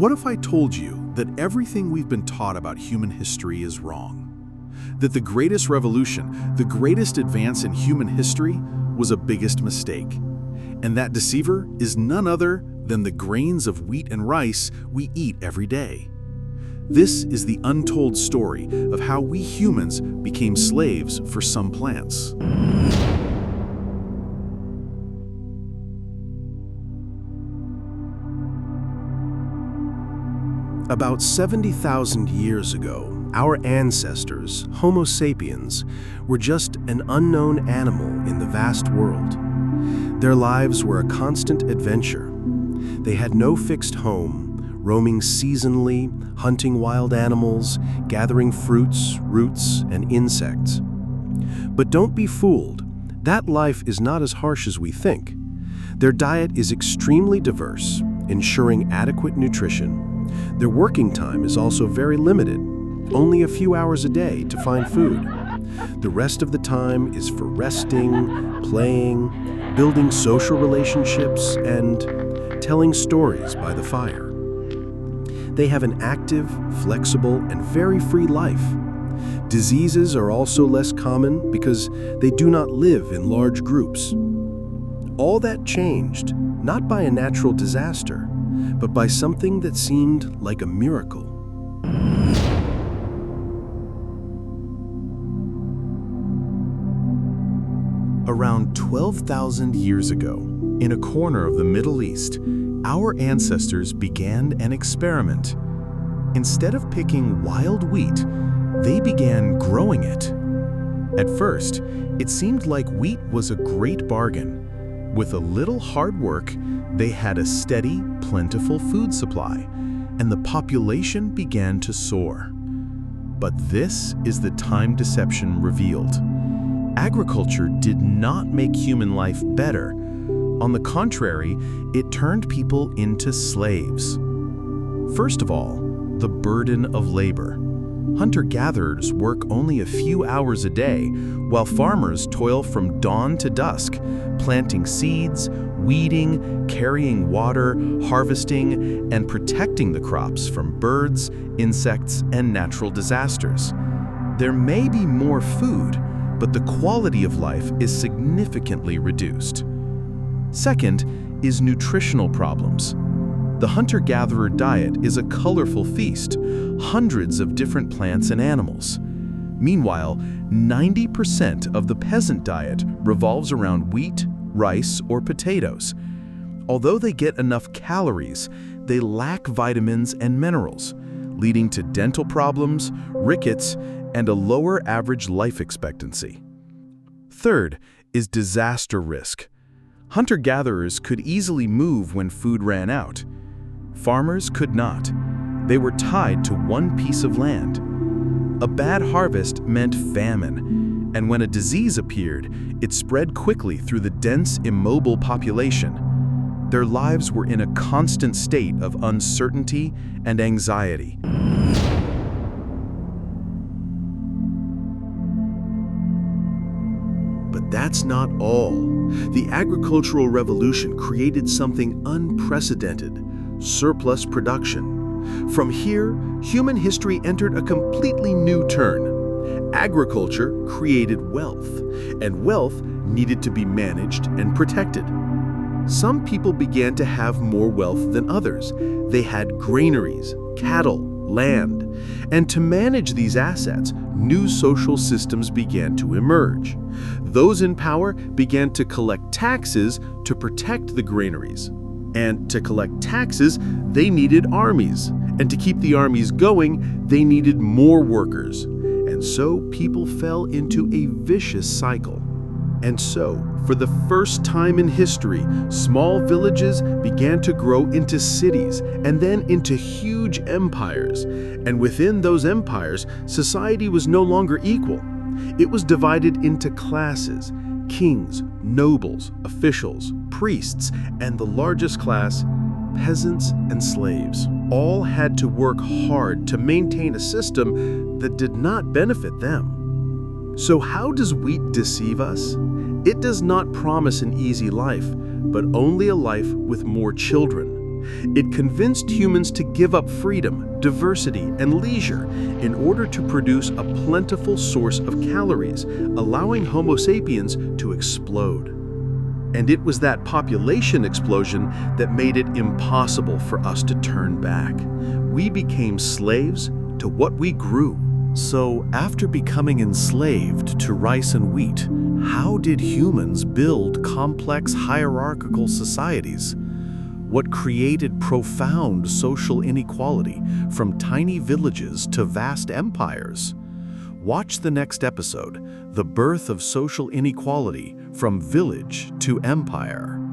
What if I told you that everything we've been taught about human history is wrong? That the greatest revolution, the greatest advance in human history, was a biggest mistake. And that deceiver is none other than the grains of wheat and rice we eat every day. This is the untold story of how we humans became slaves for some plants. About 70,000 years ago, our ancestors, Homo sapiens, were just an unknown animal in the vast world. Their lives were a constant adventure. They had no fixed home, roaming seasonally, hunting wild animals, gathering fruits, roots, and insects. But don't be fooled. That life is not as harsh as we think. Their diet is extremely diverse, ensuring adequate nutrition. Their working time is also very limited, only a few hours a day to find food. The rest of the time is for resting, playing, building social relationships, and telling stories by the fire. They have an active, flexible, and very free life. Diseases are also less common because they do not live in large groups. All that changed, not by a natural disaster, but by something that seemed like a miracle. Around 12,000 years ago, in a corner of the Middle East, our ancestors began an experiment. Instead of picking wild wheat, they began growing it. At first, it seemed like wheat was a great bargain. With a little hard work, they had a steady, plentiful food supply, and the population began to soar. But this is the time deception revealed. Agriculture did not make human life better. On the contrary, it turned people into slaves. First of all, the burden of labor. Hunter-gatherers work only a few hours a day, while farmers toil from dawn to dusk, planting seeds, weeding, carrying water, harvesting, and protecting the crops from birds, insects, and natural disasters. There may be more food, but the quality of life is significantly reduced. Second is nutritional problems. The hunter-gatherer diet is a colorful feast, hundreds of different plants and animals. Meanwhile, 90% of the peasant diet revolves around wheat, rice, or potatoes. Although they get enough calories, they lack vitamins and minerals, leading to dental problems, rickets, and a lower average life expectancy. Third is disaster risk. Hunter-gatherers could easily move when food ran out. Farmers could not. They were tied to one piece of land. A bad harvest meant famine, and when a disease appeared, it spread quickly through the dense, immobile population. Their lives were in a constant state of uncertainty and anxiety. But that's not all. The agricultural revolution created something unprecedented: surplus production. From here, human history entered a completely new turn. Agriculture created wealth, and wealth needed to be managed and protected. Some people began to have more wealth than others. They had granaries, cattle, land, and to manage these assets, new social systems began to emerge. Those in power began to collect taxes to protect the granaries. And to collect taxes, they needed armies. And to keep the armies going, they needed more workers. And so people fell into a vicious cycle. And so, for the first time in history, small villages began to grow into cities and then into huge empires. And within those empires, society was no longer equal. It was divided into classes: kings, nobles, officials, priests, and the largest class, peasants and slaves. All had to work hard to maintain a system that did not benefit them. So how does wheat deceive us? It does not promise an easy life, but only a life with more children. It convinced humans to give up freedom, diversity, and leisure in order to produce a plentiful source of calories, allowing Homo sapiens to explode. And it was that population explosion that made it impossible for us to turn back. We became slaves to what we grew. So, after becoming enslaved to rice and wheat, how did humans build complex hierarchical societies? What created profound social inequality from tiny villages to vast empires? Watch the next episode, The Birth of Social Inequality from Village to Empire.